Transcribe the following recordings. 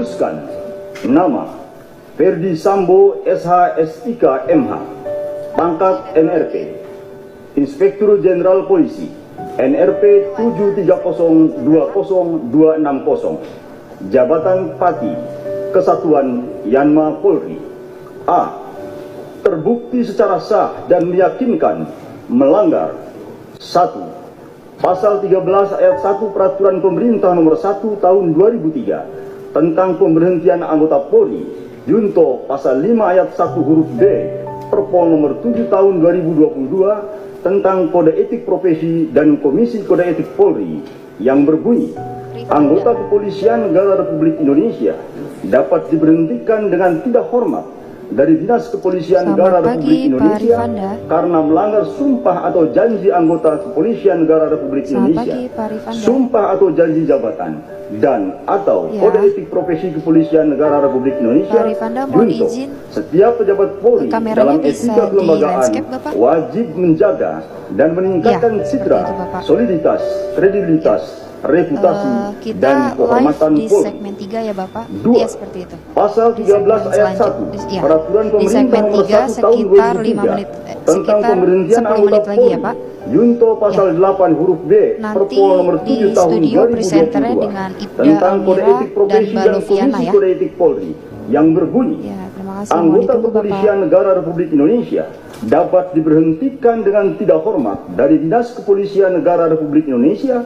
memutuskan nama Ferdi Sambo SH.SIK MH, pangkat NRP, Inspektur Jenderal Polisi, NRP 73020260, jabatan Pati, Kesatuan Yanma Polri. A. Terbukti secara sah dan meyakinkan melanggar 1. Pasal 13 ayat 1 Peraturan Pemerintah Nomor 1 Tahun 2003 tentang pemberhentian anggota Polri, junto Pasal 5 ayat 1 huruf B Perpol Nomor 7 Tahun 2022 tentang Kode Etik Profesi dan Komisi Kode Etik Polri yang berbunyi, anggota kepolisian negara Republik Indonesia dapat diberhentikan dengan tidak hormat dari Dinas Kepolisian Negara Republik Indonesia karena melanggar sumpah atau janji anggota Kepolisian Negara Republik Indonesia, sumpah atau janji jabatan, dan atau Kode Etik Profesi Kepolisian Negara Republik Indonesia. Junto, setiap pejabat Polri dalam etika kelembagaan wajib menjaga dan meningkatkan citra, soliditas, kredibilitas, reputasi dan kehormatan Polri. Segmen 3 ya Bapak. 2. Ya, seperti itu. Pasal 13 ayat 1 Peraturan Pemerintah Nomor 1 Tahun 2003 tentang pemberhentian anggota Polri, junto Pasal 8 huruf B Perpol Nomor 7 Tahun 2022 tentang Kode Etik Profesi dan Komisi Kode Etik Polri yang berbunyi, anggota Kepolisian Negara Republik Indonesia dapat diberhentikan dengan tidak hormat dari Dinas Kepolisian Negara Republik Indonesia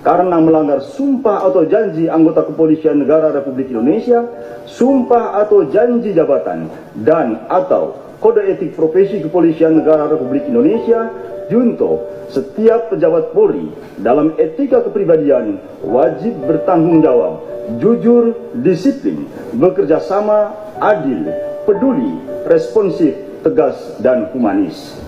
karena melanggar sumpah atau janji anggota Kepolisian Negara Republik Indonesia, sumpah atau janji jabatan, dan atau Kode Etik Profesi Kepolisian Negara Republik Indonesia. Junto, setiap pejabat Polri dalam etika kepribadian wajib bertanggung jawab, jujur, disiplin, bekerja sama, adil, peduli, responsif, tegas, dan humanis.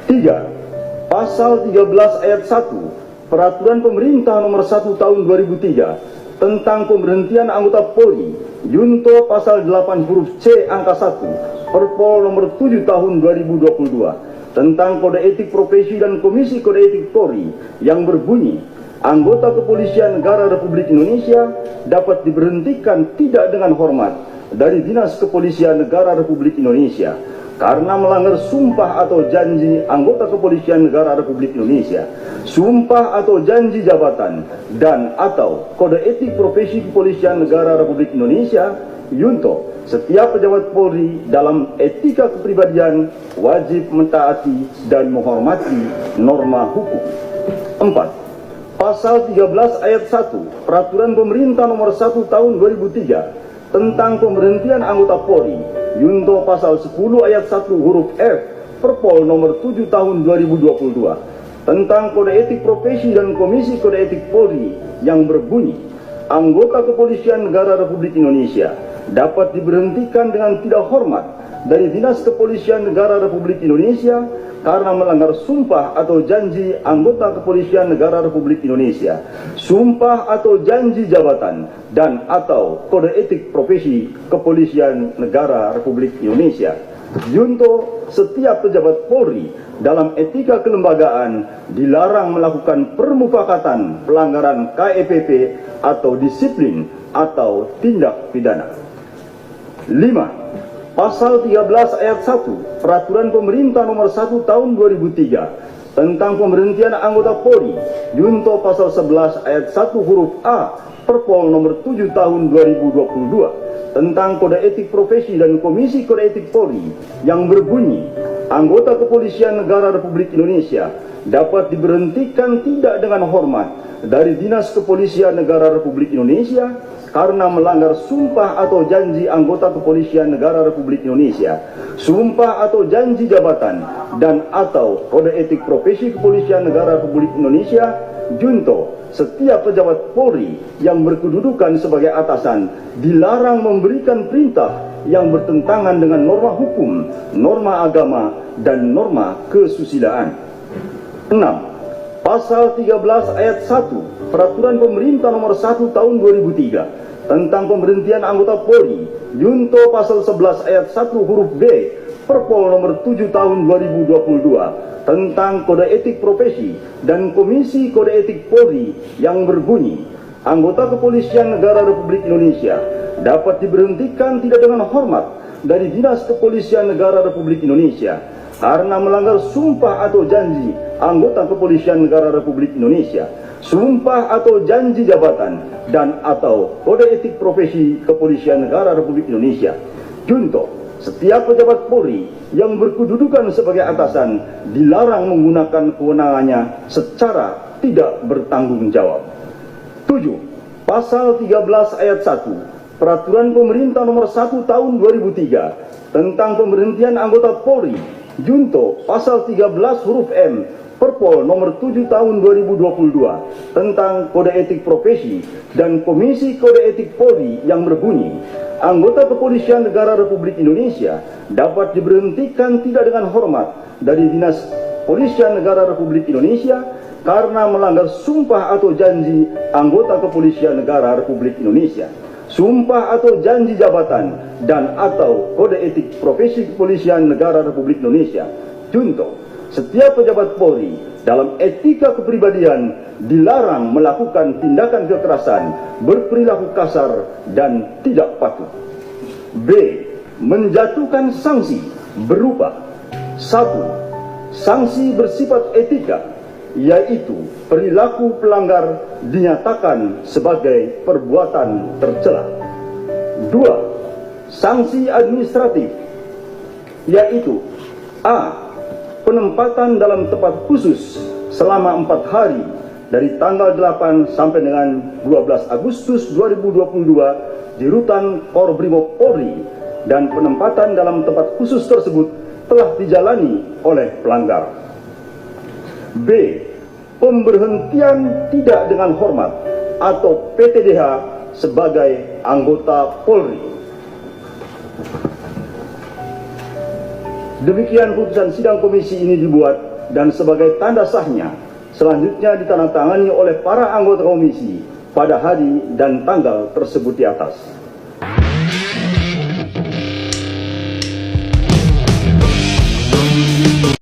3. Pasal 13 ayat 1 Peraturan Pemerintah Nomor 1 Tahun 2003 tentang pemberhentian anggota Polri, junto Pasal 8 huruf C angka 1 Perpol Nomor 7 Tahun 2022 tentang Kode Etik Profesi dan Komisi Kode Etik Polri yang berbunyi, anggota Kepolisian Negara Republik Indonesia dapat diberhentikan tidak dengan hormat dari Dinas Kepolisian Negara Republik Indonesia karena melanggar sumpah atau janji anggota Kepolisian Negara Republik Indonesia, sumpah atau janji jabatan, dan atau Kode Etik Profesi Kepolisian Negara Republik Indonesia. Junto, setiap pejabat Polri dalam etika kepribadian wajib mentaati dan menghormati norma hukum. 4. Pasal 13 ayat 1 Peraturan Pemerintah Nomor 1 Tahun 2003 tentang pemberhentian anggota Polri, junto Pasal 10 ayat 1 huruf F Perpol Nomor 7 Tahun 2022 tentang Kode Etik Profesi dan Komisi Kode Etik Polri yang berbunyi, anggota Kepolisian Negara Republik Indonesia dapat diberhentikan dengan tidak hormat dari Dinas Kepolisian Negara Republik Indonesia karena melanggar sumpah atau janji anggota Kepolisian Negara Republik Indonesia, sumpah atau janji jabatan, dan atau Kode Etik Profesi Kepolisian Negara Republik Indonesia. Junto, setiap pejabat Polri dalam etika kelembagaan dilarang melakukan permufakatan, pelanggaran KEPP atau disiplin atau tindak pidana. 5. Pasal 13 ayat 1 Peraturan Pemerintah Nomor 1 Tahun 2003 tentang pemberhentian anggota Polri, junto Pasal 11 ayat 1 huruf A Perpol Nomor 7 Tahun 2022 tentang Kode Etik Profesi dan Komisi Kode Etik Polri yang berbunyi, anggota Kepolisian Negara Republik Indonesia dapat diberhentikan tidak dengan hormat dari Dinas Kepolisian Negara Republik Indonesia karena melanggar sumpah atau janji anggota Kepolisian Negara Republik Indonesia, sumpah atau janji jabatan, dan atau Kode Etik Profesi Kepolisian Negara Republik Indonesia. Junto, setiap pejabat Polri yang berkedudukan sebagai atasan dilarang memberikan perintah yang bertentangan dengan norma hukum, norma agama, dan norma kesusilaan. 6. Pasal 13 ayat 1 Peraturan Pemerintah Nomor 1 Tahun 2003 tentang pemberhentian anggota Polri, junto Pasal 11 ayat 1 huruf B Perpol Nomor 7 Tahun 2022 tentang Kode Etik Profesi dan Komisi Kode Etik Polri yang berbunyi, anggota Kepolisian Negara Republik Indonesia dapat diberhentikan tidak dengan hormat dari Dinas Kepolisian Negara Republik Indonesia karena melanggar sumpah atau janji anggota Kepolisian Negara Republik Indonesia, sumpah atau janji jabatan, dan atau kode etik profesi Kepolisian Negara Republik Indonesia. Junto, setiap pejabat Polri yang berkedudukan sebagai atasan dilarang menggunakan kewenangannya secara tidak bertanggung jawab. 7. Pasal 13 ayat 1 Peraturan Pemerintah Nomor 1 Tahun 2003 tentang pemberhentian anggota Polri, junto pasal 13 huruf M Perpol Nomor 7 Tahun 2022 tentang kode etik profesi dan Komisi Kode Etik Polri yang berbunyi, anggota Kepolisian Negara Republik Indonesia dapat diberhentikan tidak dengan hormat dari Dinas Kepolisian Negara Republik Indonesia karena melanggar sumpah atau janji anggota Kepolisian Negara Republik Indonesia, sumpah atau janji jabatan, dan atau kode etik profesi Kepolisian Negara Republik Indonesia. Junto, setiap pejabat Polri dalam etika kepribadian dilarang melakukan tindakan kekerasan, berperilaku kasar, dan tidak patuh. B. Menjatuhkan sanksi berupa 1. Sanksi bersifat etika, yaitu perilaku pelanggar dinyatakan sebagai perbuatan tercela. 2. Sanksi administratif, yaitu A. Penempatan dalam tempat khusus selama 4 hari dari tanggal 8 sampai dengan 12 Agustus 2022 di Rutan Korbrimob Polri, dan penempatan dalam tempat khusus tersebut telah dijalani oleh pelanggar. B. Pemberhentian tidak dengan hormat atau PTDH sebagai anggota Polri. Demikian putusan sidang komisi ini dibuat dan sebagai tanda sahnya selanjutnya ditandatangani oleh para anggota komisi pada hari dan tanggal tersebut di atas.